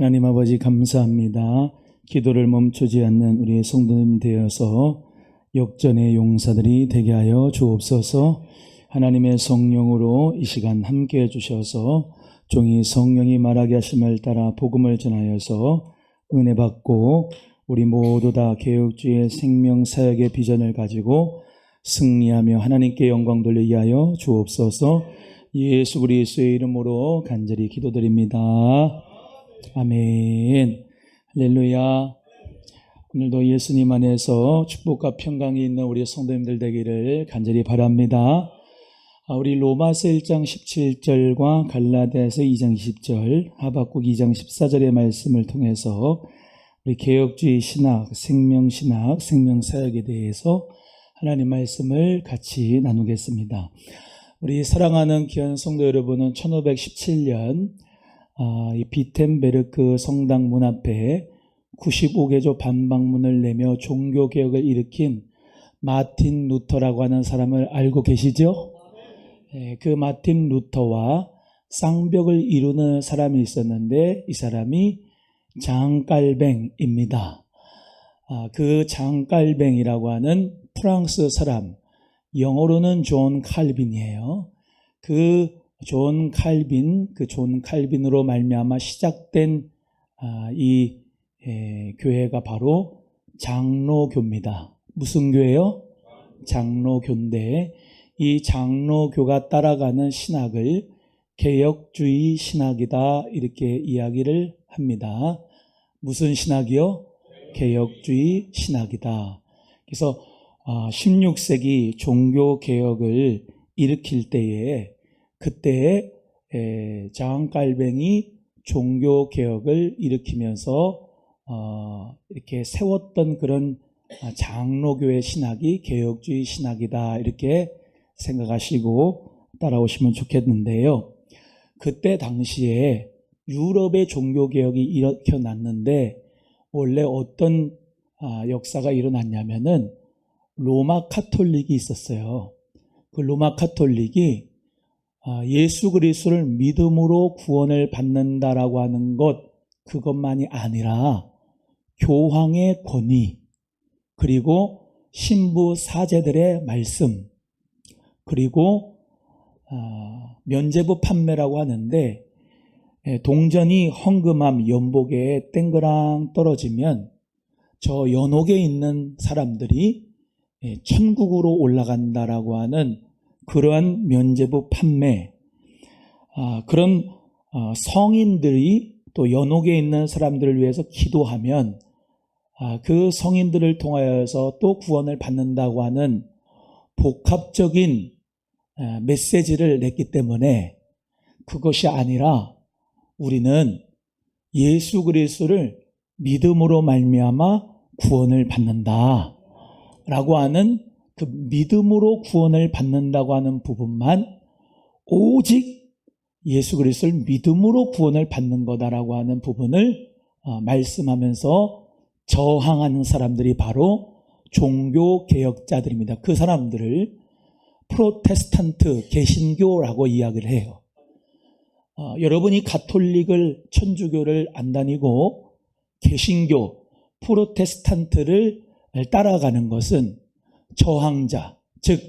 하나님 아버지 감사합니다. 기도를 멈추지 않는 우리의 성도님 되어서 역전의 용사들이 되게 하여 주옵소서. 하나님의 성령으로 이 시간 함께 해주셔서 종이 성령이 말하게 하심을 따라 복음을 전하여서 은혜 받고 우리 모두 다 개혁주의 생명사역의 비전을 가지고 승리하며 하나님께 영광 돌리게 하여 주옵소서. 예수 그리스도의 이름으로 간절히 기도드립니다. 아멘. 할렐루야. 오늘도 예수님 안에서 축복과 평강이 있는 우리 성도님들 되기를 간절히 바랍니다. 우리 로마서 1장 17절과 갈라디아서 2장 20절, 하박국 2장 14절의 말씀을 통해서 우리 개혁주의 신학, 생명신학, 생명사역에 대해서 하나님 말씀을 같이 나누겠습니다. 우리 사랑하는 귀한 성도 여러분은 1517년 이 비텐베르크 성당 문 앞에 95개조 반박문을 내며 종교개혁을 일으킨 마틴 루터라고 하는 사람을 알고 계시죠? 그 마틴 루터와 쌍벽을 이루는 사람이 있었는데 이 사람이 장깔뱅입니다. 그 장깔뱅이라고 하는 프랑스 사람, 영어로는 존 칼빈이에요. 그 존 칼빈으로 말미암아 시작된 이 교회가 바로 장로교입니다. 무슨 교회요? 장로교인데 이 장로교가 따라가는 신학을 개혁주의 신학이다 이렇게 이야기를 합니다. 무슨 신학이요? 개혁주의 신학이다. 그래서 16세기 종교개혁을 일으킬 때에 그때 장깔뱅이 종교개혁을 일으키면서 이렇게 세웠던 그런 장로교의 신학이 개혁주의 신학이다 이렇게 생각하시고 따라오시면 좋겠는데요. 그때 당시에 유럽의 종교개혁이 일어났는데 원래 어떤 역사가 일어났냐면은 로마 카톨릭이 있었어요. 그 로마 카톨릭이 예수 그리스도를 믿음으로 구원을 받는다라고 하는 그것만이 아니라 교황의 권위, 그리고 신부 사제들의 말씀, 그리고 면죄부 판매라고 하는데 동전이 헌금함 연복에 땡그랑 떨어지면 저 연옥에 있는 사람들이 천국으로 올라간다라고 하는 그러한 면죄부 판매, 그런 성인들이 또 연옥에 있는 사람들을 위해서 기도하면 그 성인들을 통하여서 또 구원을 받는다고 하는 복합적인 메시지를 냈기 때문에 그것이 아니라 우리는 예수 그리스도를 믿음으로 말미암아 구원을 받는다 라고 하는 그 믿음으로 구원을 받는다고 하는 부분만 오직 예수 그리스도를 믿음으로 구원을 받는 거다라고 하는 부분을 말씀하면서 저항하는 사람들이 바로 종교개혁자들입니다. 그 사람들을 프로테스탄트, 개신교라고 이야기를 해요. 여러분이 가톨릭을, 천주교를 안 다니고 개신교, 프로테스탄트를 따라가는 것은 저항자, 즉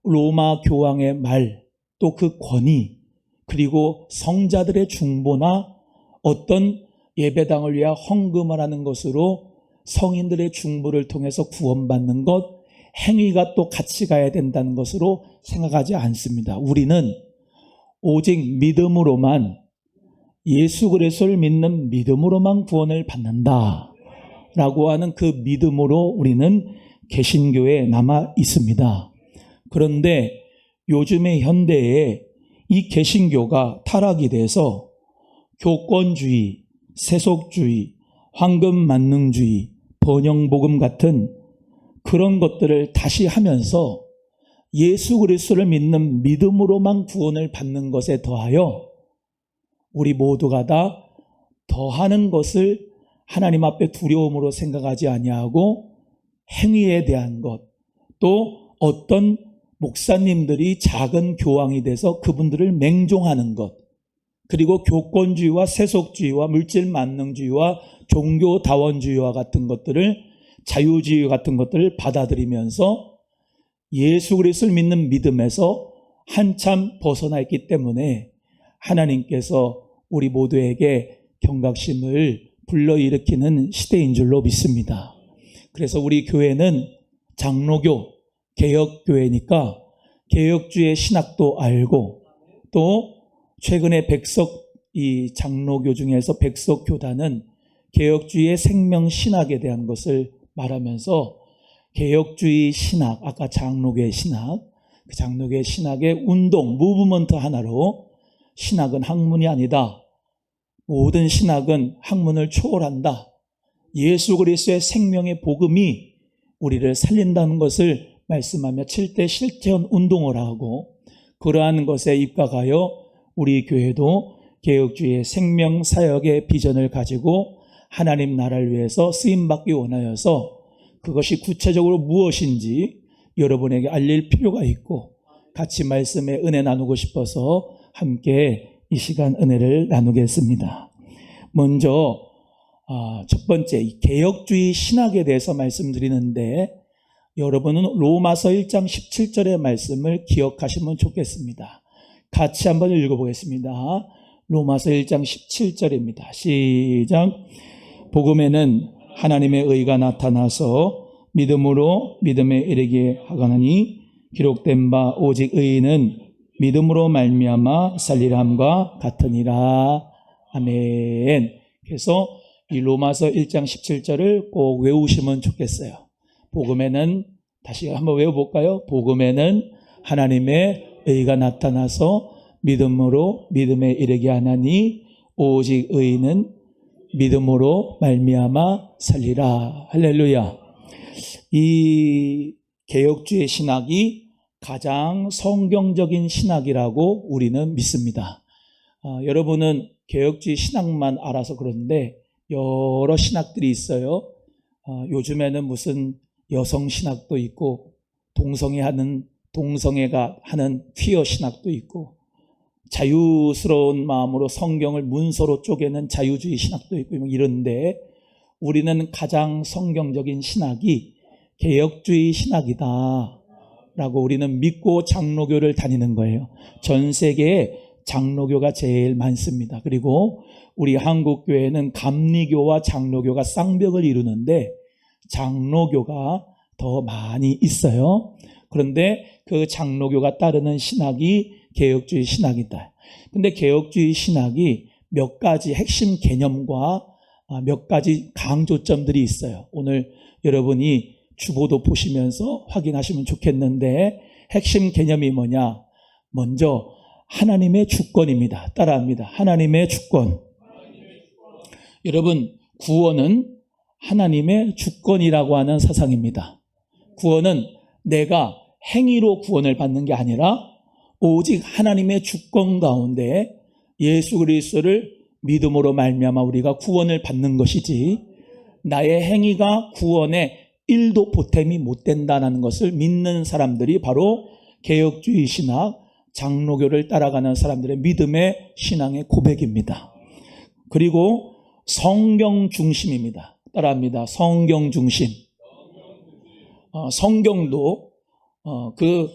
로마 교황의 말, 또 그 권위, 그리고 성자들의 중보나 어떤 예배당을 위해 헌금을 하는 것으로 성인들의 중보를 통해서 구원받는 것, 행위가 또 같이 가야 된다는 것으로 생각하지 않습니다. 우리는 오직 믿음으로만, 예수 그리스도를 믿는 믿음으로만 구원을 받는다 라고 하는 그 믿음으로 우리는 개신교에 남아 있습니다. 그런데 요즘의 현대에 이 개신교가 타락이 돼서 교권주의, 세속주의, 황금만능주의, 번영복음 같은 그런 것들을 다시 하면서 예수 그리스도를 믿는 믿음으로만 구원을 받는 것에 더하여 우리 모두가 다 더하는 것을 하나님 앞에 두려움으로 생각하지 아니하고 행위에 대한 것, 또 어떤 목사님들이 작은 교황이 돼서 그분들을 맹종하는 것, 그리고 교권주의와 세속주의와 물질만능주의와 종교다원주의와 같은 것들을, 자유주의 같은 것들을 받아들이면서 예수 그리스도를 믿는 믿음에서 한참 벗어나 있기 때문에 하나님께서 우리 모두에게 경각심을 불러일으키는 시대인 줄로 믿습니다. 그래서 우리 교회는 장로교, 개혁교회니까 개혁주의 신학도 알고, 또 최근에 이 장로교 중에서 백석교단은 개혁주의의 생명신학에 대한 것을 말하면서 개혁주의 신학, 아까 장로교의 신학, 그 장로교의 신학의 운동, 무브먼트 하나로 신학은 학문이 아니다. 모든 신학은 학문을 초월한다. 예수 그리스도의 생명의 복음이 우리를 살린다는 것을 말씀하며 7대 실천 운동을 하고, 그러한 것에 입각하여 우리 교회도 개혁주의의 생명사역의 비전을 가지고 하나님 나라를 위해서 쓰임받기 원하여서 그것이 구체적으로 무엇인지 여러분에게 알릴 필요가 있고, 같이 말씀의 은혜 나누고 싶어서 함께 이 시간 은혜를 나누겠습니다. 먼저 첫 번째, 이 개혁주의 신학에 대해서 말씀드리는데, 여러분은 로마서 1장 17절의 말씀을 기억하시면 좋겠습니다. 같이 한번 읽어보겠습니다. 로마서 1장 17절입니다. 시작. 복음에는 하나님의 의가 나타나서 믿음으로 믿음에 이르게 하거나니, 기록된 바 오직 의인은 믿음으로 말미암아 살리라 함과 같으니라. 아멘. 그래서 이 로마서 1장 17절을 꼭 외우시면 좋겠어요. 복음에는, 다시 한번 외워볼까요? 복음에는 하나님의 의가 나타나서 믿음으로 믿음에 이르게 하나니, 오직 의인은 믿음으로 말미암아 살리라. 할렐루야. 이 개혁주의 신학이 가장 성경적인 신학이라고 우리는 믿습니다. 여러분은 개혁주의 신학만 알아서 그러는데 여러 신학들이 있어요. 요즘에는 무슨 여성 신학도 있고, 동성애가 하는 퀴어 신학도 있고, 자유스러운 마음으로 성경을 문서로 쪼개는 자유주의 신학도 있고 이런데, 우리는 가장 성경적인 신학이 개혁주의 신학이다 라고 우리는 믿고 장로교를 다니는 거예요. 전 세계에 장로교가 제일 많습니다. 그리고 우리 한국교회는 감리교와 장로교가 쌍벽을 이루는데 장로교가 더 많이 있어요. 그런데 그 장로교가 따르는 신학이 개혁주의 신학이다. 근데 개혁주의 신학이 몇 가지 핵심 개념과 몇 가지 강조점들이 있어요. 오늘 여러분이 주보도 보시면서 확인하시면 좋겠는데, 핵심 개념이 뭐냐? 먼저 하나님의 주권입니다. 따라합니다. 하나님의 주권. 여러분, 구원은 하나님의 주권이라고 하는 사상입니다. 구원은 내가 행위로 구원을 받는 게 아니라 오직 하나님의 주권 가운데 예수 그리스도를 믿음으로 말미암아 우리가 구원을 받는 것이지, 나의 행위가 구원에 1도 보탬이 못 된다는 것을 믿는 사람들이 바로 개혁주의 신학, 장로교를 따라가는 사람들의 믿음의 신앙의 고백입니다. 그리고 성경 중심입니다. 따라합니다. 성경 중심. 성경도 그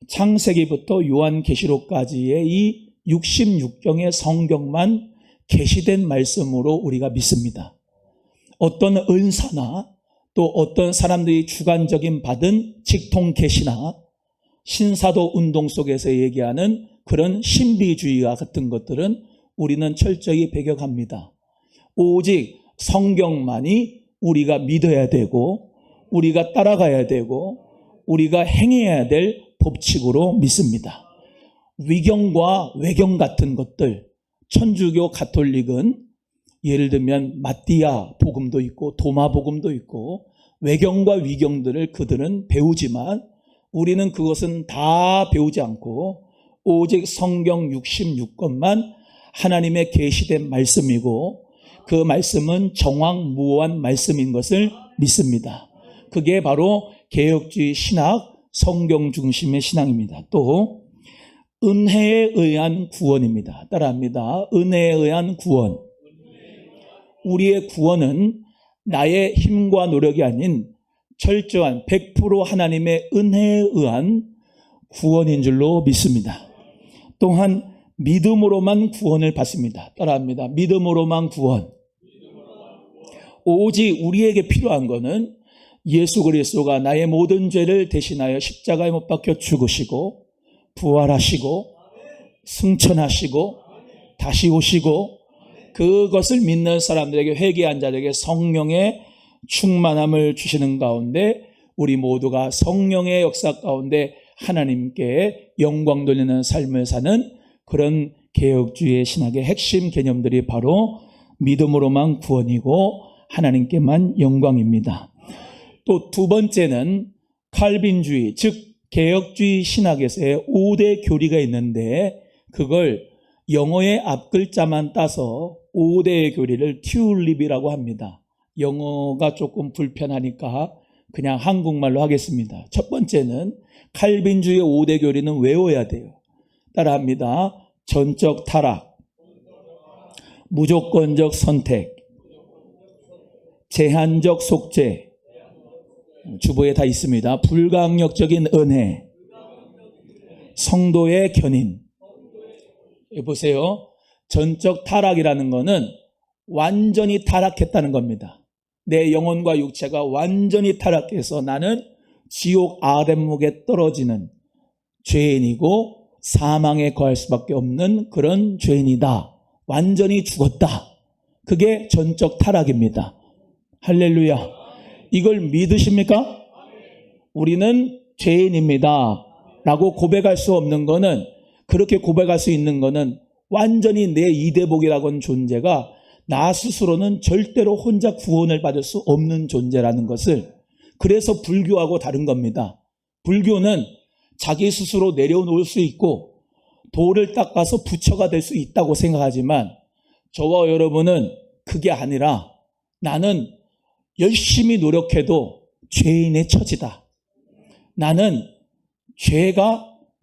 창세기부터 요한계시록까지의 이 66경의 성경만 계시된 말씀으로 우리가 믿습니다. 어떤 은사나 또 어떤 사람들이 주관적인 받은 직통 계시나 신사도 운동 속에서 얘기하는 그런 신비주의와 같은 것들은 우리는 철저히 배격합니다. 오직 성경만이 우리가 믿어야 되고 우리가 따라가야 되고 우리가 행해야 될 법칙으로 믿습니다. 위경과 외경 같은 것들, 천주교 가톨릭은 예를 들면 마띠아 복음도 있고 도마 복음도 있고 외경과 위경들을 그들은 배우지만 우리는 그것은 다 배우지 않고 오직 성경 66권만 하나님의 계시된 말씀이고 그 말씀은 정확무오한 말씀인 것을 믿습니다. 그게 바로 개혁주의 신학, 성경 중심의 신앙입니다. 또 은혜에 의한 구원입니다. 따라합니다. 은혜에 의한 구원. 우리의 구원은 나의 힘과 노력이 아닌 철저한 100% 하나님의 은혜에 의한 구원인 줄로 믿습니다. 또한 믿음으로만 구원을 받습니다. 따라합니다. 믿음으로만 구원. 오직 우리에게 필요한 것은 예수 그리스도가 나의 모든 죄를 대신하여 십자가에 못 박혀 죽으시고 부활하시고 승천하시고 다시 오시고 그것을 믿는 사람들에게, 회개한 자들에게 성령의 충만함을 주시는 가운데 우리 모두가 성령의 역사 가운데 하나님께 영광 돌리는 삶을 사는 그런 개혁주의 신학의 핵심 개념들이 바로 믿음으로만 구원이고 하나님께만 영광입니다. 또 두 번째는 칼빈주의, 즉 개혁주의 신학에서의 5대 교리가 있는데 그걸 영어의 앞글자만 따서 5대의 교리를 튤립이라고 합니다. 영어가 조금 불편하니까 그냥 한국말로 하겠습니다. 첫 번째는 칼빈주의 5대 교리는 외워야 돼요. 따라합니다. 전적 타락, 무조건적 선택, 제한적 속죄, 주보에 다 있습니다. 불강력적인 은혜, 성도의 견인. 보세요. 전적 타락이라는 것은 완전히 타락했다는 겁니다. 내 영혼과 육체가 완전히 타락해서 나는 지옥 아랫목에 떨어지는 죄인이고 사망에 거할 수밖에 없는 그런 죄인이다. 완전히 죽었다. 그게 전적 타락입니다. 할렐루야. 이걸 믿으십니까? 우리는 죄인입니다 라고 고백할 수 없는 거는, 그렇게 고백할 수 있는 거는 완전히 내 이대복이라고 하는 존재가 나 스스로는 절대로 혼자 구원을 받을 수 없는 존재라는 것을, 그래서 불교하고 다른 겁니다. 불교는 자기 스스로 내려놓을 수 있고 돌을 닦아서 부처가 될 수 있다고 생각하지만 저와 여러분은 그게 아니라 나는 열심히 노력해도 죄인의 처지다. 나는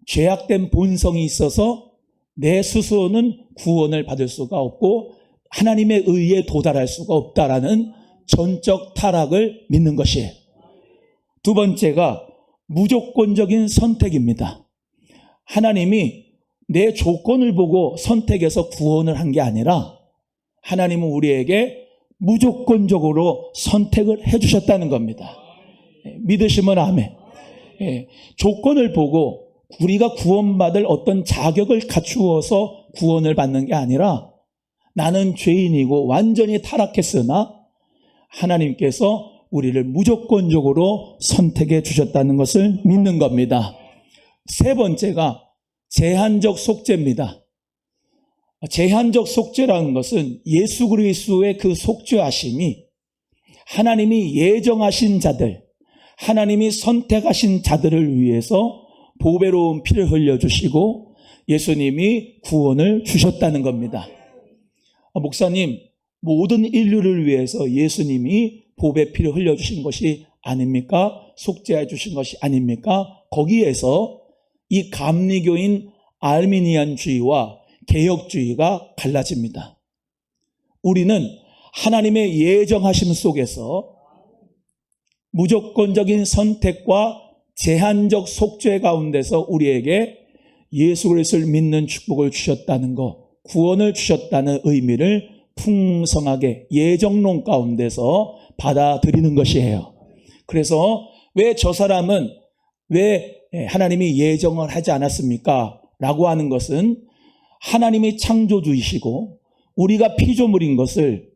죄악된 본성이 있어서 내 스스로는 구원을 받을 수가 없고 하나님의 의에 도달할 수가 없다라는 전적 타락을 믿는 것이에요. 두 번째가 무조건적인 선택입니다. 하나님이 내 조건을 보고 선택해서 구원을 한 게 아니라 하나님은 우리에게 무조건적으로 선택을 해주셨다는 겁니다. 믿으시면 아멘. 조건을 보고 우리가 구원받을 어떤 자격을 갖추어서 구원을 받는 게 아니라 나는 죄인이고 완전히 타락했으나 하나님께서 우리를 무조건적으로 선택해 주셨다는 것을 믿는 겁니다. 세 번째가 제한적 속죄입니다. 제한적 속죄라는 것은 예수 그리스도의 그 속죄하심이 하나님이 예정하신 자들, 하나님이 선택하신 자들을 위해서 보배로운 피를 흘려주시고 예수님이 구원을 주셨다는 겁니다. 목사님, 모든 인류를 위해서 예수님이 보배 피를 흘려주신 것이 아닙니까? 속죄해 주신 것이 아닙니까? 거기에서 이 감리교인 알미니안주의와 개혁주의가 갈라집니다. 우리는 하나님의 예정하심 속에서 무조건적인 선택과 제한적 속죄 가운데서 우리에게 예수 그리스도를 믿는 축복을 주셨다는 것, 구원을 주셨다는 의미를 풍성하게 예정론 가운데서 받아들이는 것이에요. 그래서 왜 저 사람은 왜 하나님이 예정을 하지 않았습니까? 라고 하는 것은 하나님이 창조주이시고 우리가 피조물인 것을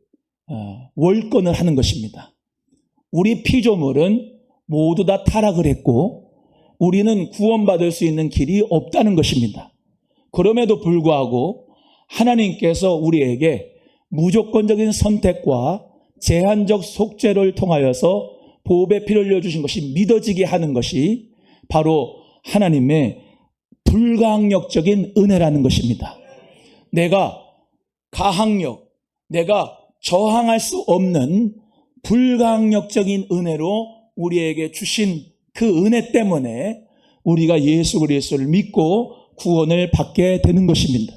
월권을 하는 것입니다. 우리 피조물은 모두 다 타락을 했고 우리는 구원받을 수 있는 길이 없다는 것입니다. 그럼에도 불구하고 하나님께서 우리에게 무조건적인 선택과 제한적 속죄를 통하여서 보배 피를 흘려주신 것이 믿어지게 하는 것이 바로 하나님의 불강력적인 은혜라는 것입니다. 내가 가항력, 내가 저항할 수 없는 불강력적인 은혜로 우리에게 주신 그 은혜 때문에 우리가 예수 그리스도를 믿고 구원을 받게 되는 것입니다.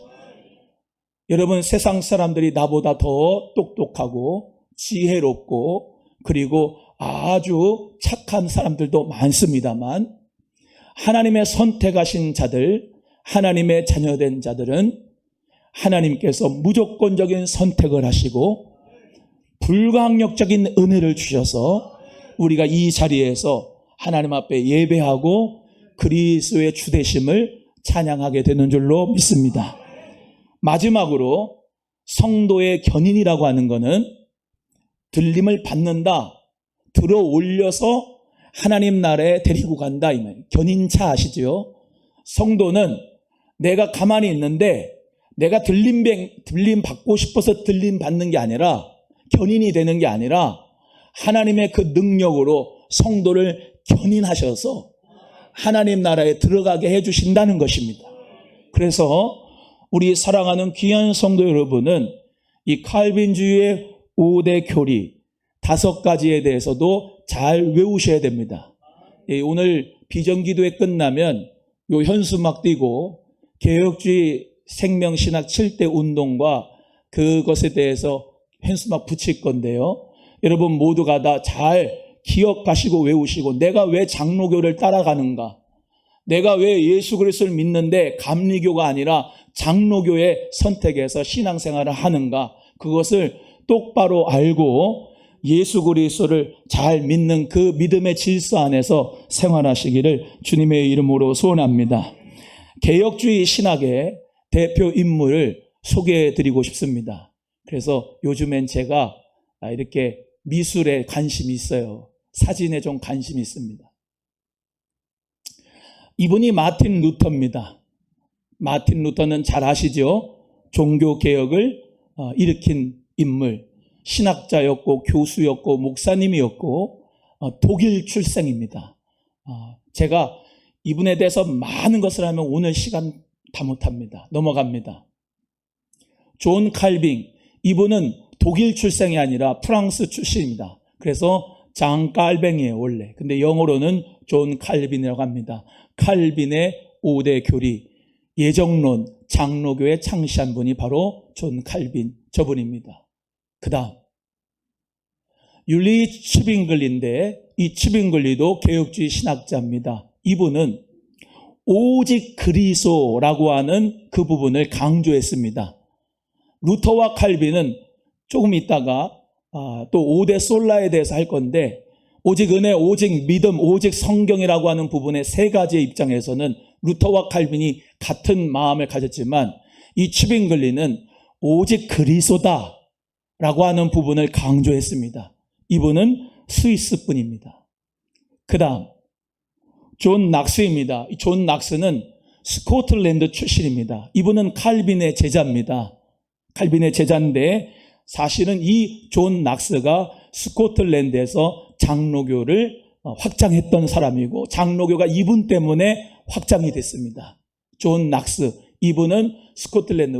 여러분, 세상 사람들이 나보다 더 똑똑하고 지혜롭고 그리고 아주 착한 사람들도 많습니다만, 하나님의 선택하신 자들, 하나님의 자녀된 자들은 하나님께서 무조건적인 선택을 하시고 불가항력적인 은혜를 주셔서 우리가 이 자리에서 하나님 앞에 예배하고 그리스도의 주되심을 찬양하게 되는 줄로 믿습니다. 마지막으로 성도의 견인이라고 하는 것은 들림을 받는다, 들어 올려서 하나님 나라에 데리고 간다, 이 말이에요. 견인차 아시죠? 성도는 내가 가만히 있는데 내가 들림 받고 싶어서 들림 받는 게 아니라, 견인이 되는 게 아니라 하나님의 그 능력으로 성도를 견인하셔서 하나님 나라에 들어가게 해주신다는 것입니다. 그래서 우리 사랑하는 귀한 성도 여러분은 이 칼빈주의의 5대 교리 5가지에 대해서도 잘 외우셔야 됩니다. 오늘 비전기도회 끝나면 요 현수막 띄고 개혁주의 생명신학 7대 운동과 그것에 대해서 현수막 붙일 건데요. 여러분 모두가 다 잘 기억하시고 외우시고, 내가 왜 장로교를 따라가는가, 내가 왜 예수 그리스도를 믿는데 감리교가 아니라 장로교의 선택해서 신앙생활을 하는가, 그것을 똑바로 알고 예수 그리스도를 잘 믿는 그 믿음의 질서 안에서 생활하시기를 주님의 이름으로 소원합니다. 개혁주의 신학의 대표 인물을 소개해드리고 싶습니다. 그래서 요즘엔 제가 이렇게 미술에 관심이 있어요. 사진에 좀 관심이 있습니다. 이분이 마틴 루터입니다. 마틴 루터는 잘 아시죠? 종교개혁을 일으킨 인물, 신학자였고 교수였고 목사님이었고 독일 출생입니다. 제가 이분에 대해서 많은 것을 하면 오늘 시간 다 못합니다. 넘어갑니다. 존 칼빈, 이분은 독일 출생이 아니라 프랑스 출신입니다. 그래서 장 칼뱅이에요 원래. 근데 영어로는 존 칼빈이라고 합니다. 칼빈의 5대 교리, 예정론, 장로교의 창시한 분이 바로 존 칼빈, 저분입니다. 그 다음 율리 츠빙글리인데, 이 츠빙글리도 개혁주의 신학자입니다. 이분은 오직 그리스도라고 하는 그 부분을 강조했습니다. 루터와 칼빈은 조금 있다가 또 5대 솔라에 대해서 할 건데, 오직 은혜, 오직 믿음, 오직 성경이라고 하는 부분의 3가지의 입장에서는 루터와 칼빈이 같은 마음을 가졌지만, 이 츠빙글리는 오직 그리스도다 라고 하는 부분을 강조했습니다. 이분은 스위스 분입니다. 그 다음 존 낙스입니다. 존 낙스는 스코틀랜드 출신입니다. 이분은 칼빈의 제자입니다. 칼빈의 제자인데, 사실은 이 존 낙스가 스코틀랜드에서 장로교를 확장했던 사람이고, 장로교가 이분 때문에 확장이 됐습니다. 존 낙스, 이분은 스코틀랜드,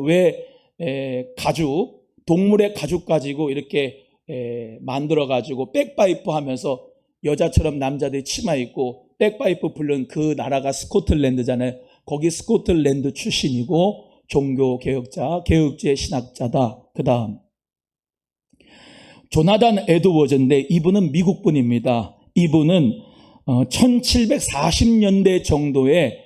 가죽, 동물의 가죽 가지고 이렇게 만들어가지고 백파이프 하면서 여자처럼 남자들이 치마 입고 백파이프 부른 그 나라가 스코틀랜드잖아요. 거기 스코틀랜드 출신이고 종교개혁자, 개혁주의 신학자다. 그 다음 조나단 에드워즈인데, 이분은 미국 분입니다. 이분은 1740년대 정도에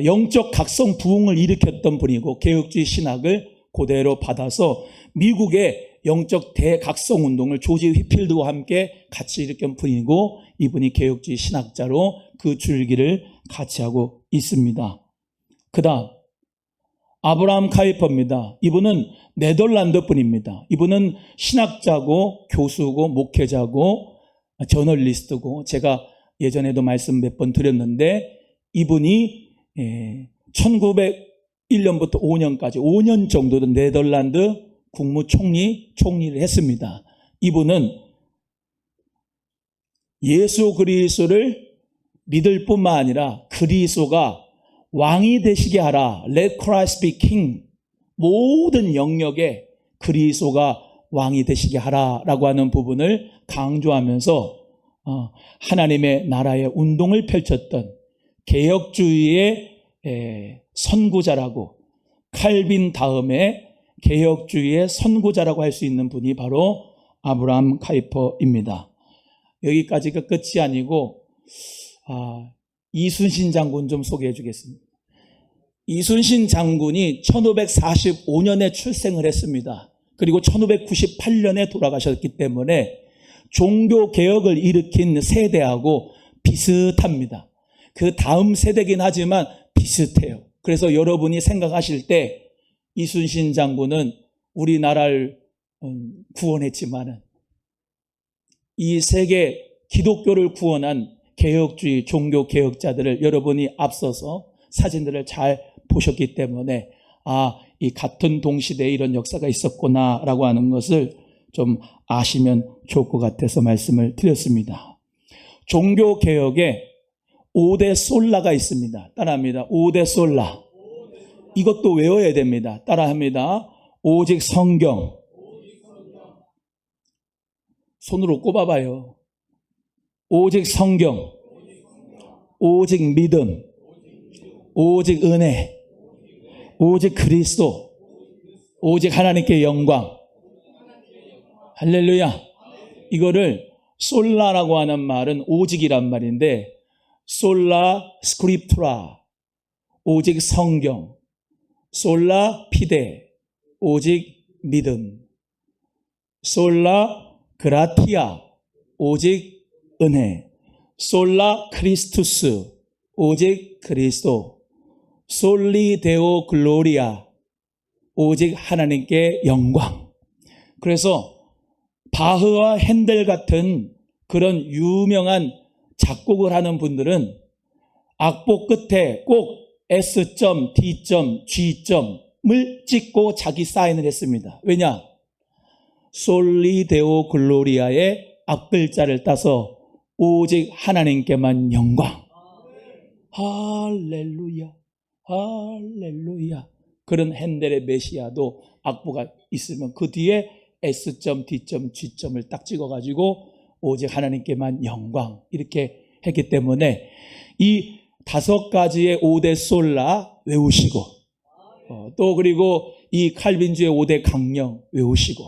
영적 각성 부흥을 일으켰던 분이고, 개혁주의 신학을 그대로 받아서 미국의 영적 대각성 운동을 조지 휘필드와 함께 같이 일으킨 분이고, 이분이 개혁주의 신학자로 그 줄기를 같이 하고 있습니다. 그 다음 아브라함 카이퍼입니다. 이분은 네덜란드 분입니다. 이분은 신학자고 교수고 목회자고 저널리스트고, 제가 예전에도 말씀 몇 번 드렸는데, 이분이 1901년부터 5년까지 5년 정도 네덜란드 국무총리를 했습니다. 이분은 예수 그리스도를 믿을 뿐만 아니라 그리스도가 왕이 되시게 하라, Let Christ be King, 모든 영역에 그리스도가 왕이 되시게 하라라고 하는 부분을 강조하면서 하나님의 나라의 운동을 펼쳤던 개혁주의의 선구자라고, 칼빈 다음에 개혁주의의 선구자라고 할 수 있는 분이 바로 아브라함 카이퍼입니다. 여기까지가 끝이 아니고 이순신 장군 좀 소개해 주겠습니다. 이순신 장군이 1545년에 출생을 했습니다. 그리고 1598년에 돌아가셨기 때문에 종교개혁을 일으킨 세대하고 비슷합니다. 그 다음 세대긴 하지만 비슷해요. 그래서 여러분이 생각하실 때 이순신 장군은 우리나라를 구원했지만은 이 세계 기독교를 구원한 개혁주의 종교개혁자들을 여러분이 앞서서 사진들을 잘 보셨기 때문에 이 같은 동시대에 이런 역사가 있었구나라고 하는 것을 좀 아시면 좋을 것 같아서 말씀을 드렸습니다. 종교개혁에 5대 솔라가 있습니다. 따라합니다. 5대 솔라. 이것도 외워야 됩니다. 따라합니다. 오직 성경. 손으로 꼽아봐요. 오직 성경. 오직 믿음. 오직 은혜. 오직 그리스도. 오직 하나님께 영광. 할렐루야. 이거를 솔라라고 하는 말은 오직이란 말인데 솔라 스크립투라 오직 성경, 솔라 피데 오직 믿음, 솔라 그라티아 오직 은혜, 솔라 크리스투스 오직 그리스도, 솔리 데오 글로리아 오직 하나님께 영광. 그래서 바흐와 핸델 같은 그런 유명한 작곡을 하는 분들은 악보 끝에 꼭 S.D.G을 찍고 자기 사인을 했습니다. 왜냐? 솔리 데오 글로리아의 앞글자를 따서 오직 하나님께만 영광. 할렐루야, 할렐루야. 그런 핸델의 메시아도 악보가 있으면 그 뒤에 S.D.G을 딱 찍어가지고 오직 하나님께만 영광 이렇게 했기 때문에 이 5가지의 5대 솔라 외우시고 또 그리고 이 칼빈주의 5대 강령 외우시고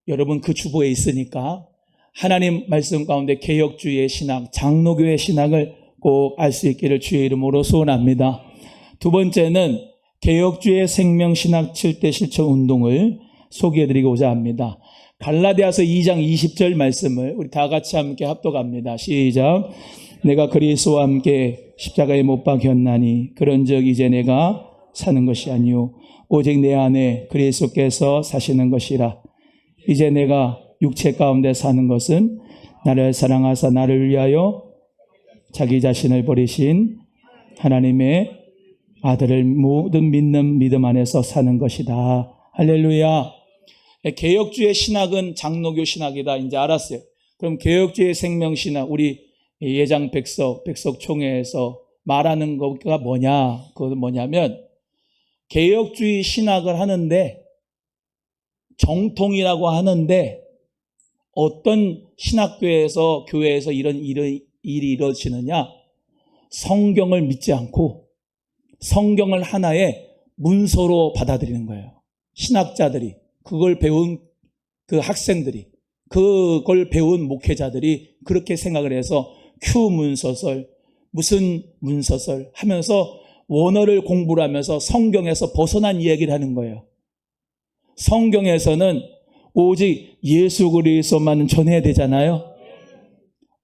여러분 그 주보에 있으니까 하나님 말씀 가운데 개혁주의의 신학, 장로교의 신학을 꼭 알 수 있기를 주의 이름으로 소원합니다. 두 번째는 개혁주의 생명신학 7대 실천 운동을 소개해드리고자 합니다. 갈라디아서 2장 20절 말씀을 우리 다 같이 함께 합독합니다. 시작. 내가 그리스도와 함께 십자가에 못 박혔나니 그런즉 이제 내가 사는 것이 아니요 오직 내 안에 그리스도께서 사시는 것이라. 이제 내가 육체 가운데 사는 것은 나를 사랑하사 나를 위하여 자기 자신을 버리신 하나님의 아들을 모든 믿는 믿음 안에서 사는 것이다. 할렐루야. 개혁주의 신학은 장로교 신학이다. 이제 알았어요. 그럼 개혁주의 생명신학, 우리 예장 백석총회에서 말하는 거가 뭐냐? 그건 뭐냐면 개혁주의 신학을 하는데 정통이라고 하는데 어떤 신학교에서 교회에서 이런 일이 이루어지느냐? 성경을 믿지 않고 성경을 하나의 문서로 받아들이는 거예요. 신학자들이, 그걸 배운 그 학생들이, 그걸 배운 목회자들이 그렇게 생각을 해서 큐 문서설, 무슨 문서설 하면서 원어를 공부를 하면서 성경에서 벗어난 이야기를 하는 거예요. 성경에서는 오직 예수 그리스도만 전해야 되잖아요.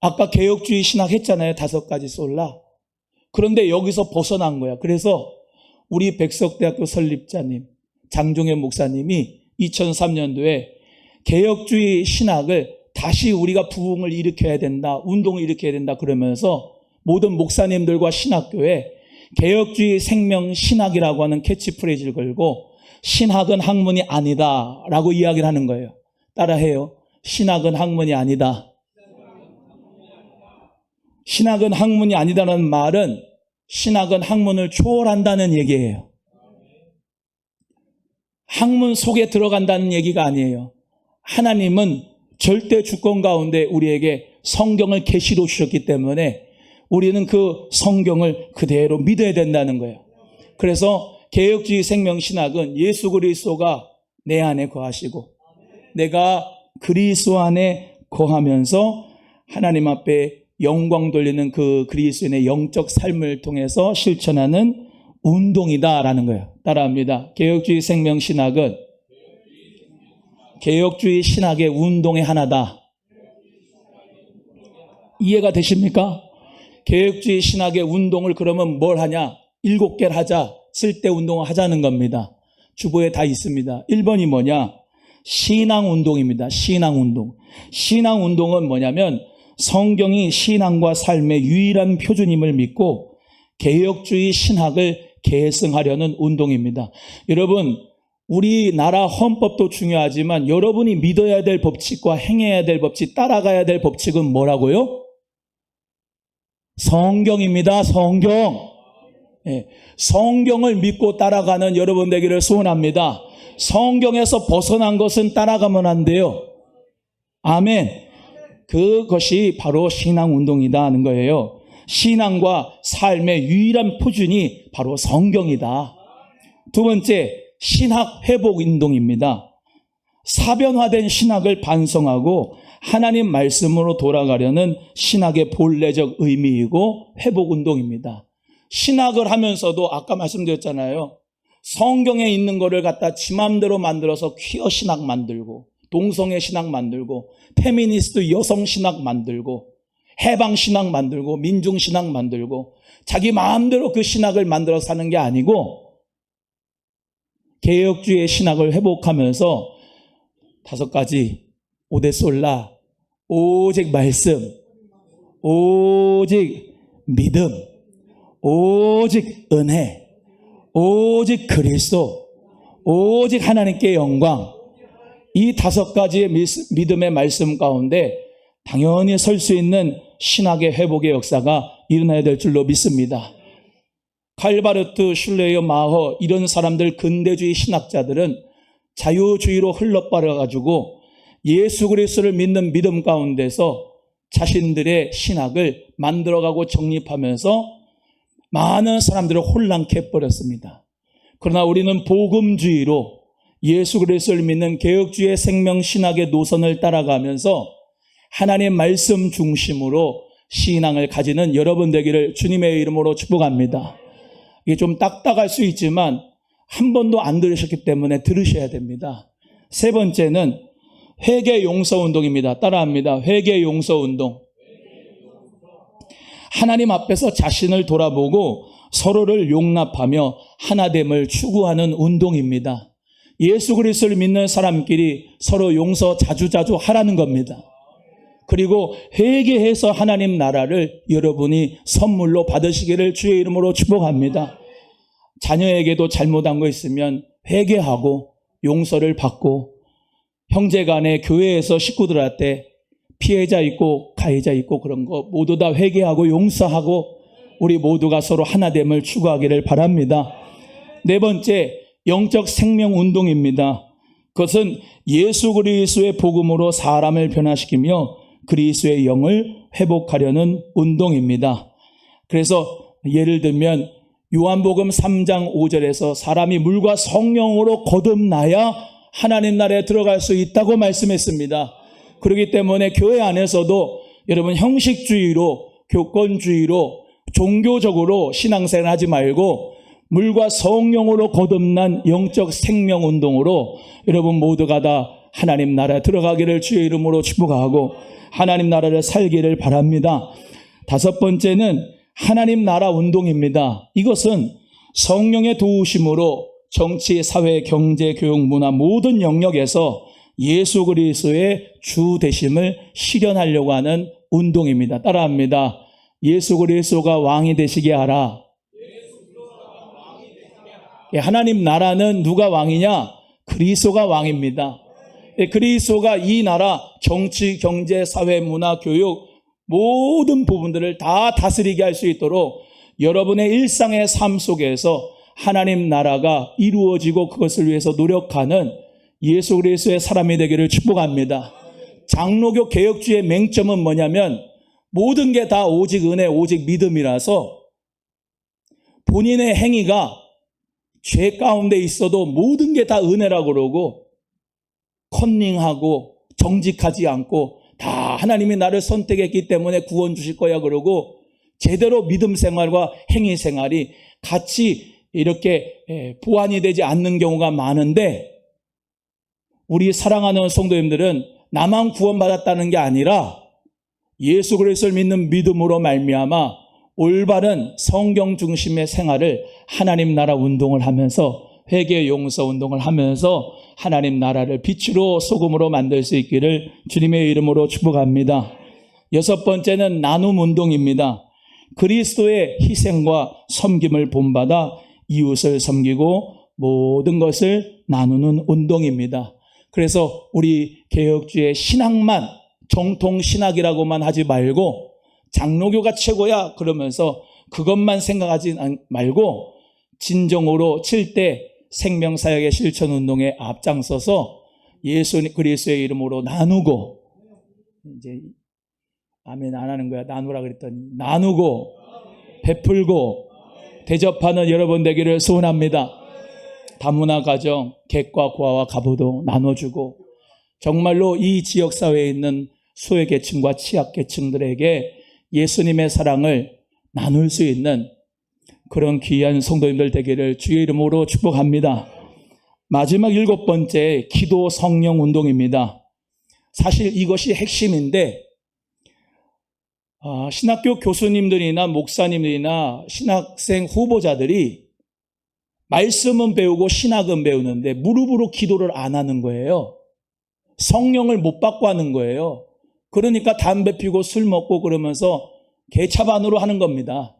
아까 개혁주의 신학 했잖아요. 5가지 솔라. 그런데 여기서 벗어난 거야. 그래서 우리 백석대학교 설립자님 장종현 목사님이 2003년도에 개혁주의 신학을 다시 우리가 부흥을 일으켜야 된다, 운동을 일으켜야 된다 그러면서 모든 목사님들과 신학교에 개혁주의 생명 신학이라고 하는 캐치프레이즈를 걸고 신학은 학문이 아니다 라고 이야기를 하는 거예요. 따라해요. 신학은 학문이 아니다. 신학은 학문이 아니다라는 말은 신학은 학문을 초월한다는 얘기예요. 학문 속에 들어간다는 얘기가 아니에요. 하나님은 절대 주권 가운데 우리에게 성경을 계시로 주셨기 때문에 우리는 그 성경을 그대로 믿어야 된다는 거예요. 그래서 개혁주의 생명신학은 예수 그리스도가 내 안에 거하시고 내가 그리스도 안에 거하면서 하나님 앞에 영광 돌리는 그 그리스도인의 영적 삶을 통해서 실천하는 운동이다라는 거예요. 따라합니다. 개혁주의 생명신학은 개혁주의 신학의 운동의 하나다. 이해가 되십니까? 개혁주의 신학의 운동을 그러면 뭘 하냐? 7개를 하자. 7대 운동을 하자는 겁니다. 주보에 다 있습니다. 1번이 뭐냐? 신앙운동입니다. 신앙운동. 신앙운동은 뭐냐면 성경이 신앙과 삶의 유일한 표준임을 믿고 개혁주의 신학을 계승하려는 운동입니다. 여러분, 우리나라 헌법도 중요하지만 여러분이 믿어야 될 법칙과 행해야 될 법칙, 따라가야 될 법칙은 뭐라고요? 성경입니다. 성경. 네, 성경을 믿고 따라가는 여러분 되기를 소원합니다. 성경에서 벗어난 것은 따라가면 안 돼요. 아멘. 그것이 바로 신앙운동이다 하는 거예요. 신앙과 삶의 유일한 표준이 바로 성경이다. 두 번째, 신학회복운동입니다. 사변화된 신학을 반성하고 하나님 말씀으로 돌아가려는 신학의 본래적 의미이고 회복운동입니다. 신학을 하면서도 아까 말씀드렸잖아요. 성경에 있는 거를 갖다 지 맘대로 만들어서 퀴어 신학 만들고 동성애 신학 만들고 페미니스트 여성 신학 만들고 해방 신학 만들고 민중 신학 만들고 자기 마음대로 그 신학을 만들어 사는 게 아니고 개혁주의 신학을 회복하면서 5가지 오데솔라 오직 말씀, 오직 믿음, 오직 은혜, 오직 그리스도, 오직 하나님께 영광, 이 5가지의 믿음의 말씀 가운데 당연히 설 수 있는 신학의 회복의 역사가 일어나야 될 줄로 믿습니다. 칼바르트, 슐레이어, 마허 이런 사람들 근대주의 신학자들은 자유주의로 흘러빠져가지고 예수 그리스도를 믿는 믿음 가운데서 자신들의 신학을 만들어가고 정립하면서 많은 사람들을 혼란케 해버렸습니다. 그러나 우리는 복음주의로 예수 그리스도를 믿는 개혁주의 생명신학의 노선을 따라가면서 하나님의 말씀 중심으로 신앙을 가지는 여러분 되기를 주님의 이름으로 축복합니다. 이게 좀 딱딱할 수 있지만 한 번도 안 들으셨기 때문에 들으셔야 됩니다. 세 번째는 회개 용서 운동입니다. 따라합니다. 회개 용서 운동. 하나님 앞에서 자신을 돌아보고 서로를 용납하며 하나됨을 추구하는 운동입니다. 예수 그리스도를 믿는 사람끼리 서로 용서 자주자주 하라는 겁니다. 그리고 회개해서 하나님 나라를 여러분이 선물로 받으시기를 주의 이름으로 축복합니다. 자녀에게도 잘못한 거 있으면 회개하고 용서를 받고 형제간에 교회에서 식구들한테 피해자 있고 가해자 있고 그런 거 모두 다 회개하고 용서하고 우리 모두가 서로 하나됨을 추구하기를 바랍니다. 네 번째, 영적 생명 운동입니다. 그것은 예수 그리스도의 복음으로 사람을 변화시키며 그리스도의 영을 회복하려는 운동입니다. 그래서 예를 들면 요한복음 3장 5절에서 사람이 물과 성령으로 거듭나야 하나님 나라에 들어갈 수 있다고 말씀했습니다. 그렇기 때문에 교회 안에서도 여러분 형식주의로 교권주의로 종교적으로 신앙생활 하지 말고 물과 성령으로 거듭난 영적 생명운동으로 여러분 모두가 다 하나님 나라에 들어가기를 주의 이름으로 축복하고 하나님 나라를 살기를 바랍니다. 5번째는 하나님 나라 운동입니다. 이것은 성령의 도우심으로 정치, 사회, 경제, 교육, 문화 모든 영역에서 예수 그리스도의 주 되심을 실현하려고 하는 운동입니다. 따라합니다. 예수 그리스도가 왕이 되시게 하라. 하나님 나라는 누가 왕이냐? 그리스도가 왕입니다. 그리스도가 이 나라 정치, 경제, 사회, 문화, 교육 모든 부분들을 다 다스리게 할 수 있도록 여러분의 일상의 삶 속에서 하나님 나라가 이루어지고 그것을 위해서 노력하는 예수 그리스도의 사람이 되기를 축복합니다. 장로교 개혁주의 맹점은 뭐냐면 모든 게 다 오직 은혜, 오직 믿음이라서 본인의 행위가 죄 가운데 있어도 모든 게 다 은혜라고 그러고 컨닝하고 정직하지 않고 다 하나님이 나를 선택했기 때문에 구원 주실 거야 그러고 제대로 믿음 생활과 행위 생활이 같이 이렇게 보완이 되지 않는 경우가 많은데 우리 사랑하는 성도님들은 나만 구원받았다는 게 아니라 예수 그리스도를 믿는 믿음으로 말미암아 올바른 성경 중심의 생활을 하나님 나라 운동을 하면서 회개 용서 운동을 하면서 하나님 나라를 빛으로 소금으로 만들 수 있기를 주님의 이름으로 축복합니다. 여섯 번째는 나눔 운동입니다. 그리스도의 희생과 섬김을 본받아 이웃을 섬기고 모든 것을 나누는 운동입니다. 그래서 우리 개혁주의 신학만 정통 신학이라고만 하지 말고 장로교가 최고야 그러면서 그것만 생각하지 말고 진정으로 7대 생명사역의 실천운동에 앞장서서 예수 그리스도의 이름으로 나누고 이제 아멘 안 하는 거야. 나누라 그랬더니 나누고 베풀고 대접하는 여러분 되기를 소원합니다. 다문화 가정, 객과 고아와 가부도 나눠주고 정말로 이 지역사회에 있는 소외계층과 취약계층들에게 예수님의 사랑을 나눌 수 있는 그런 귀한 성도님들 되기를 주의 이름으로 축복합니다. 마지막 일곱 번째 기도 성령 운동입니다. 사실 이것이 핵심인데 신학교 교수님들이나 목사님들이나 신학생 후보자들이 말씀은 배우고 신학은 배우는데 무릎으로 기도를 안 하는 거예요. 성령을 못 받고 하는 거예요. 그러니까 담배 피우고 술 먹고 그러면서 개차반으로 하는 겁니다.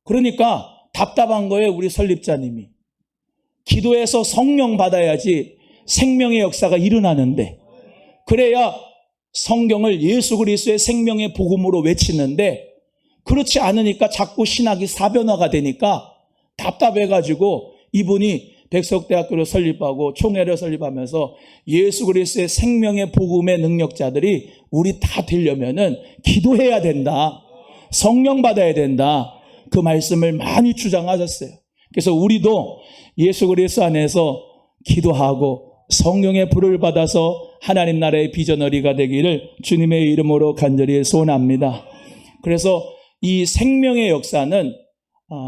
그러니까 답답한 거예요. 우리 설립자님이. 기도해서 성령 받아야지 생명의 역사가 일어나는데 그래야 성경을 예수 그리스도의 생명의 복음으로 외치는데 그렇지 않으니까 자꾸 신학이 사변화가 되니까 답답해가지고 이분이 백석대학교를 설립하고 총회를 설립하면서 예수 그리스도의 생명의 복음의 능력자들이 우리 다 되려면은 기도해야 된다. 성령 받아야 된다. 그 말씀을 많이 주장하셨어요. 그래서 우리도 예수 그리스도 안에서 기도하고 성령의 불을 받아서 하나님 나라의 비전어리가 되기를 주님의 이름으로 간절히 소원합니다. 그래서 이 생명의 역사는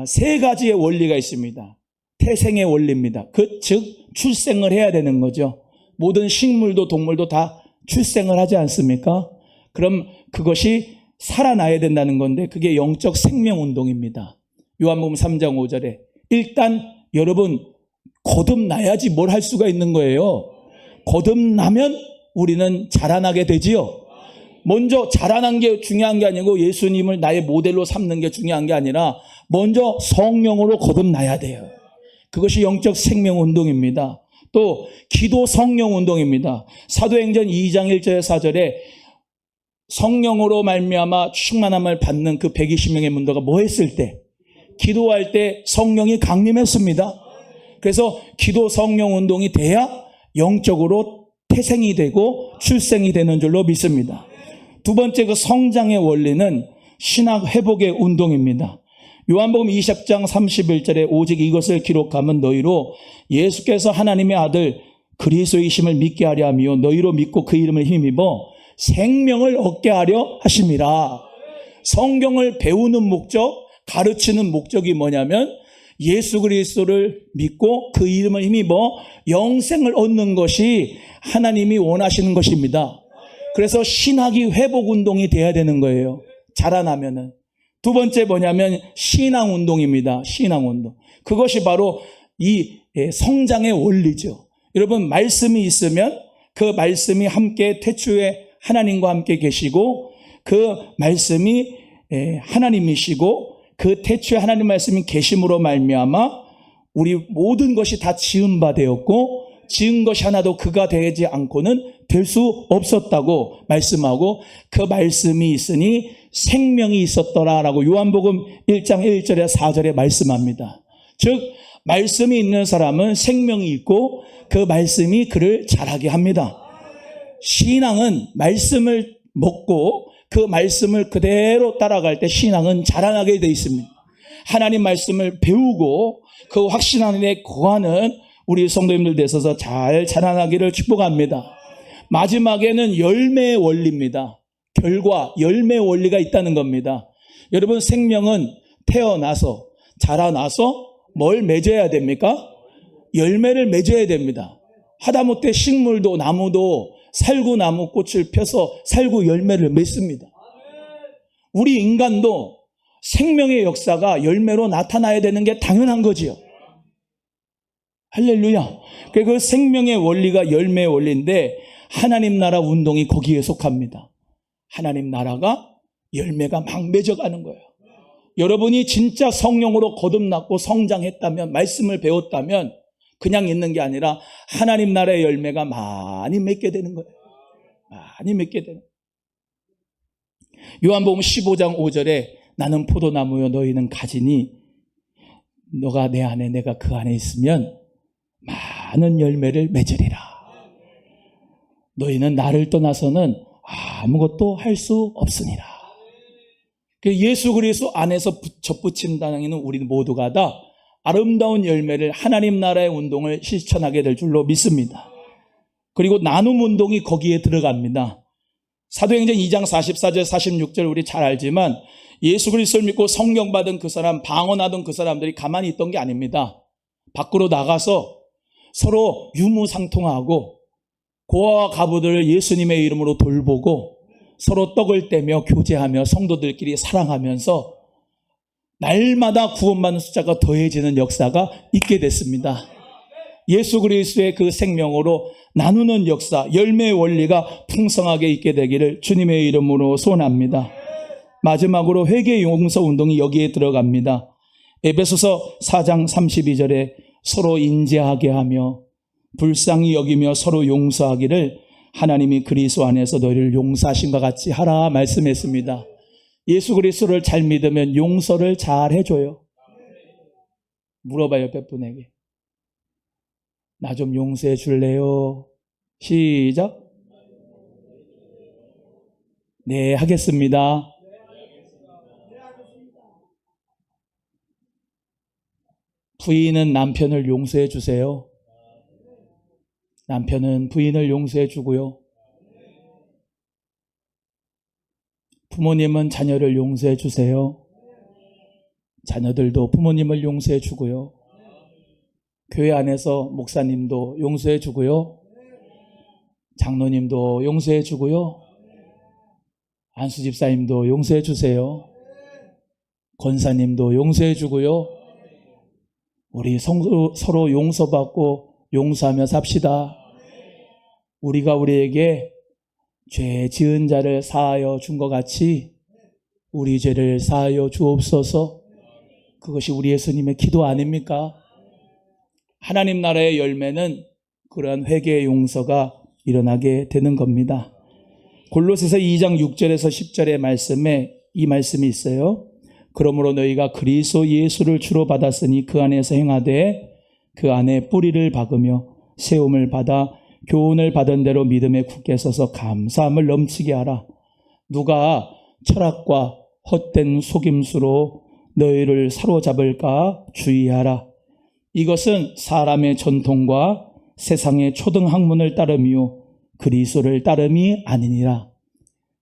세 가지의 원리가 있습니다. 태생의 원리입니다. 즉 출생을 해야 되는 거죠. 모든 식물도 동물도 다 출생을 하지 않습니까? 그럼 그것이 살아나야 된다는 건데 그게 영적 생명운동입니다. 요한복음 3장 5절에 일단 여러분 거듭나야지 뭘 할 수가 있는 거예요. 거듭나면 우리는 자라나게 되지요. 먼저 자라난 게 중요한 게 아니고 예수님을 나의 모델로 삼는 게 중요한 게 아니라 먼저 성령으로 거듭나야 돼요. 그것이 영적 생명운동입니다. 또 기도 성령운동입니다. 사도행전 2장 1절 4절에 성령으로 말미암아 충만함을 받는 그 120명의 문도가 뭐 했을 때? 기도할 때 성령이 강림했습니다. 그래서 기도 성령운동이 돼야 영적으로 태생이 되고 출생이 되는 줄로 믿습니다. 두 번째 그 성장의 원리는 신학 회복의 운동입니다. 요한복음 20장 31절에 오직 이것을 기록하면 너희로 예수께서 하나님의 아들 그리스도이심을 믿게 하려 하며 너희로 믿고 그 이름을 힘입어 생명을 얻게 하려 하심이라. 성경을 배우는 목적, 가르치는 목적이 뭐냐면 예수 그리스도를 믿고 그 이름을 힘입어 영생을 얻는 것이 하나님이 원하시는 것입니다. 그래서 신학이 회복운동이 돼야 되는 거예요. 자라나면은. 두 번째 뭐냐면 신앙운동입니다. 신앙운동. 그것이 바로 이 성장의 원리죠. 여러분 말씀이 있으면 그 말씀이 함께 태초에 하나님과 함께 계시고 그 말씀이 하나님이시고 그 태초에 하나님 말씀이 계심으로 말미암아 우리 모든 것이 다 지은 바 되었고 지은 것이 하나도 그가 되지 않고는 될 수 없었다고 말씀하고 그 말씀이 있으니 생명이 있었더라라고 요한복음 1장 1절에 4절에 말씀합니다. 즉 말씀이 있는 사람은 생명이 있고 그 말씀이 그를 자라게 합니다. 신앙은 말씀을 먹고 그 말씀을 그대로 따라갈 때 신앙은 자라나게 되어 있습니다. 하나님 말씀을 배우고 그 확신 안에 거하는 우리 성도님들 되셔서 잘 자라나기를 축복합니다. 마지막에는 열매의 원리입니다. 결과, 열매의 원리가 있다는 겁니다. 여러분, 생명은 태어나서 자라나서 뭘 맺어야 됩니까? 열매를 맺어야 됩니다. 하다못해 식물도 나무도 살구나무 꽃을 펴서 살구 열매를 맺습니다. 우리 인간도 생명의 역사가 열매로 나타나야 되는 게 당연한 거지요. 할렐루야. 그 생명의 원리가 열매의 원리인데 하나님 나라 운동이 거기에 속합니다. 하나님 나라가 열매가 막 맺어가는 거예요. 여러분이 진짜 성령으로 거듭났고 성장했다면, 말씀을 배웠다면 그냥 있는 게 아니라 하나님 나라의 열매가 많이 맺게 되는 거예요. 많이 맺게 되는 거예요. 요한복음 15장 5절에 나는 포도나무요 너희는 가지니 너가 내 안에 내가 그 안에 있으면 많은 열매를 맺으리라. 너희는 나를 떠나서는 아무것도 할 수 없으니라. 예수 그리스도 안에서 접붙인다는 우리 모두가 다 아름다운 열매를 하나님 나라의 운동을 실천하게 될 줄로 믿습니다. 그리고 나눔 운동이 거기에 들어갑니다. 사도행전 2장 44절 46절 우리 잘 알지만 예수 그리스도를 믿고 성령 받은 그 사람, 방언하던 그 사람들이 가만히 있던 게 아닙니다. 밖으로 나가서 서로 유무상통하고 고아와 과부들을 예수님의 이름으로 돌보고 서로 떡을 떼며 교제하며 성도들끼리 사랑하면서 날마다 구원받는 숫자가 더해지는 역사가 있게 됐습니다. 예수 그리스도의 그 생명으로 나누는 역사, 열매의 원리가 풍성하게 있게 되기를 주님의 이름으로 소원합니다. 마지막으로 회개 용서 운동이 여기에 들어갑니다. 에베소서 4장 32절에 서로 인자하게 하며 불쌍히 여기며 서로 용서하기를 하나님이 그리스도 안에서 너희를 용서하신 것 같이 하라 말씀했습니다. 예수 그리스도를 잘 믿으면 용서를 잘 해줘요. 물어봐요, 옆에 분에게. 나 좀 용서해 줄래요? 시작. 네, 하겠습니다. 부인은 남편을 용서해 주세요. 남편은 부인을 용서해 주고요. 부모님은 자녀를 용서해 주세요. 자녀들도 부모님을 용서해 주고요. 교회 안에서 목사님도 용서해 주고요. 장로님도 용서해 주고요. 안수 집사님도 용서해 주세요. 권사님도 용서해 주고요. 우리 서로 용서받고 용서하며 삽시다. 우리가 우리에게 죄 지은 자를 사하여 준 것 같이 우리 죄를 사하여 주옵소서. 그것이 우리 예수님의 기도 아닙니까? 하나님 나라의 열매는 그러한 회개의 용서가 일어나게 되는 겁니다. 골로새서 2장 6절에서 10절의 말씀에 이 말씀이 있어요. 그러므로 너희가 그리스도 예수를 주로 받았으니 그 안에서 행하되 그 안에 뿌리를 박으며 세움을 받아 교훈을 받은 대로 믿음에 굳게 서서 감사함을 넘치게 하라. 누가 철학과 헛된 속임수로 너희를 사로잡을까 주의하라. 이것은 사람의 전통과 세상의 초등학문을 따름이요 그리스도를 따름이 아니니라.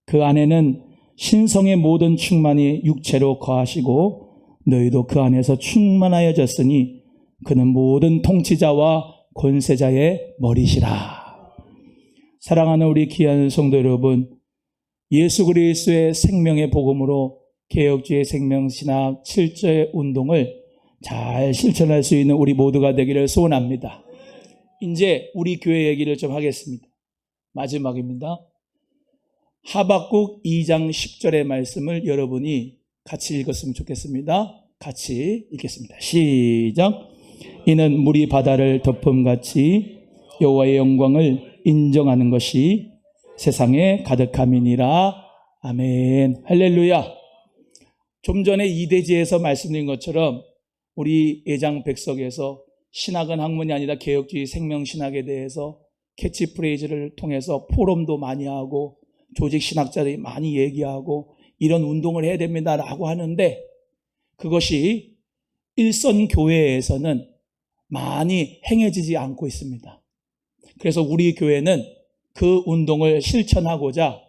그 안에는 신성의 모든 충만이 육체로 거하시고 너희도 그 안에서 충만하여졌으니 그는 모든 통치자와 권세자의 머리시라. 사랑하는 우리 귀한 성도 여러분, 예수 그리스도의 생명의 복음으로 개혁주의 생명신학 7절 운동을 잘 실천할 수 있는 우리 모두가 되기를 소원합니다. 이제 우리 교회 얘기를 좀 하겠습니다. 마지막입니다. 하박국 2장 10절의 말씀을 여러분이 같이 읽었으면 좋겠습니다. 같이 읽겠습니다. 시작. 이는 물이 바다를 덮음같이 여호와의 영광을 인정하는 것이 세상에 가득함이니라. 아멘. 할렐루야. 좀 전에 이대지에서 말씀드린 것처럼 우리 예장 백석에서 신학은 학문이 아니라 개혁주의 생명신학에 대해서 캐치프레이즈를 통해서 포럼도 많이 하고 조직 신학자들이 많이 얘기하고 이런 운동을 해야 됩니다라고 하는데 그것이 일선 교회에서는 많이 행해지지 않고 있습니다. 그래서 우리 교회는 그 운동을 실천하고자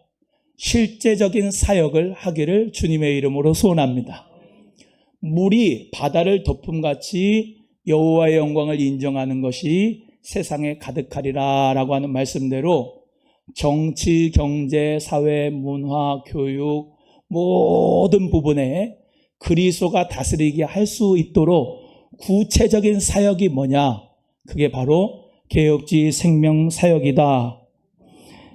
실제적인 사역을 하기를 주님의 이름으로 소원합니다. 물이 바다를 덮음같이 여호와의 영광을 인정하는 것이 세상에 가득하리라 라고 하는 말씀대로 정치, 경제, 사회, 문화, 교육 모든 부분에 그리스도가 다스리게 할 수 있도록 구체적인 사역이 뭐냐? 그게 바로 개혁주의 생명사역이다.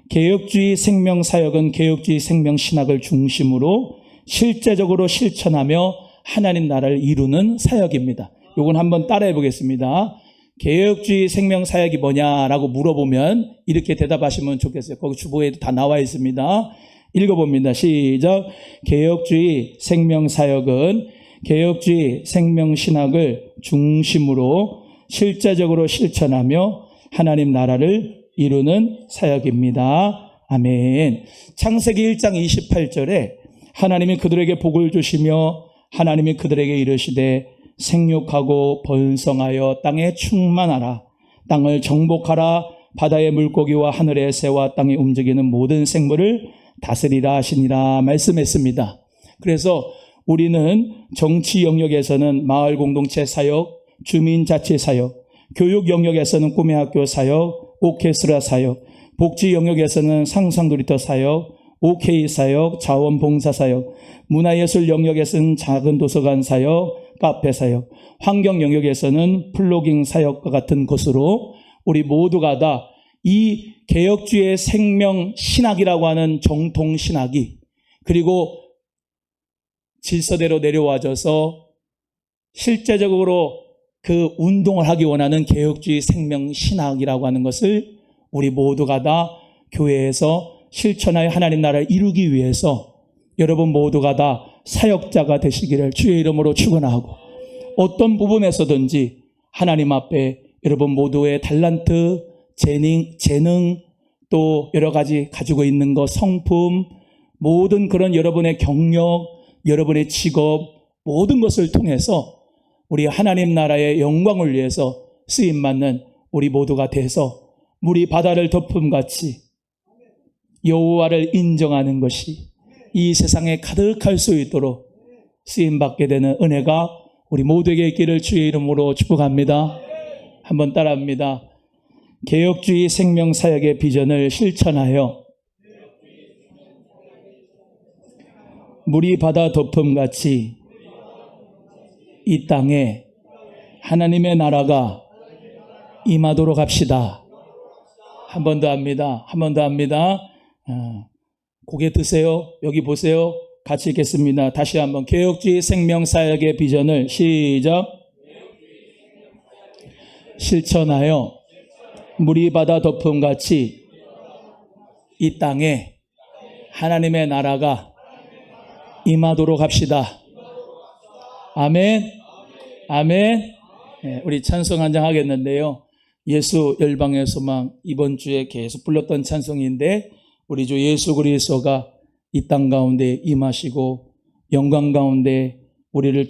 개혁주의 생명사역은 개혁주의 생명신학을 중심으로 실제적으로 실천하며 하나님 나라를 이루는 사역입니다. 이건 한번 따라해 보겠습니다. 개혁주의 생명사역이 뭐냐라고 물어보면 이렇게 대답하시면 좋겠어요. 거기 주보에도 다 나와 있습니다. 읽어봅니다. 시작. 개혁주의 생명사역은 개혁주의 생명신학을 중심으로 실제적으로 실천하며 하나님 나라를 이루는 사역입니다. 아멘. 창세기 1장 28절에 하나님이 그들에게 복을 주시며 하나님이 그들에게 이르시되 생육하고 번성하여 땅에 충만하라. 땅을 정복하라. 바다의 물고기와 하늘의 새와 땅에 움직이는 모든 생물을 다스리라 하시니라 말씀했습니다. 그래서 우리는 정치 영역에서는 마을 공동체 사역, 주민자치 사역, 교육 영역에서는 꿈의 학교 사역, 오케스트라 사역, 복지 영역에서는 상상놀이터 사역, OK 사역, 자원봉사 사역, 문화예술 영역에서는 작은 도서관 사역, 카페 사역, 환경 영역에서는 플로깅 사역과 같은 것으로 우리 모두가 다 이 개혁주의 생명 신학이라고 하는 정통 신학이 그리고 질서대로 내려와져서 실제적으로 그 운동을 하기 원하는 개혁주의 생명 신학이라고 하는 것을 우리 모두가 다 교회에서 실천하여 하나님 나라를 이루기 위해서 여러분 모두가 다 사역자가 되시기를 주의 이름으로 축원하고 어떤 부분에서든지 하나님 앞에 여러분 모두의 달란트, 재능 또 여러 가지 가지고 있는 것, 성품, 모든 그런 여러분의 경력, 여러분의 직업, 모든 것을 통해서 우리 하나님 나라의 영광을 위해서 쓰임받는 우리 모두가 돼서 물이 바다를 덮음같이 여호와를 인정하는 것이 이 세상에 가득할 수 있도록 쓰임받게 되는 은혜가 우리 모두에게 있기를 주의 이름으로 축복합니다. 한번 따라합니다. 개혁주의 생명사역의 비전을 실천하여 물이 바다 덮음같이 이 땅에 하나님의 나라가 임하도록 합시다. 한 번 더 합니다. 한 번 더 합니다. 고개 드세요. 여기 보세요. 같이 읽겠습니다. 다시 한번 개혁주의 생명사역의 비전을 시작. 실천하여 물이 바다 덮음같이 이 땅에 하나님의 나라가 임하도록 합시다. 아멘. 아멘. 우리 찬송 한 장 하겠는데요. 예수 열방의 소망 이번 주에 계속 불렀던 찬송인데 우리 주 예수 그리스도가 이 땅 가운데 임하시고 영광 가운데 우리를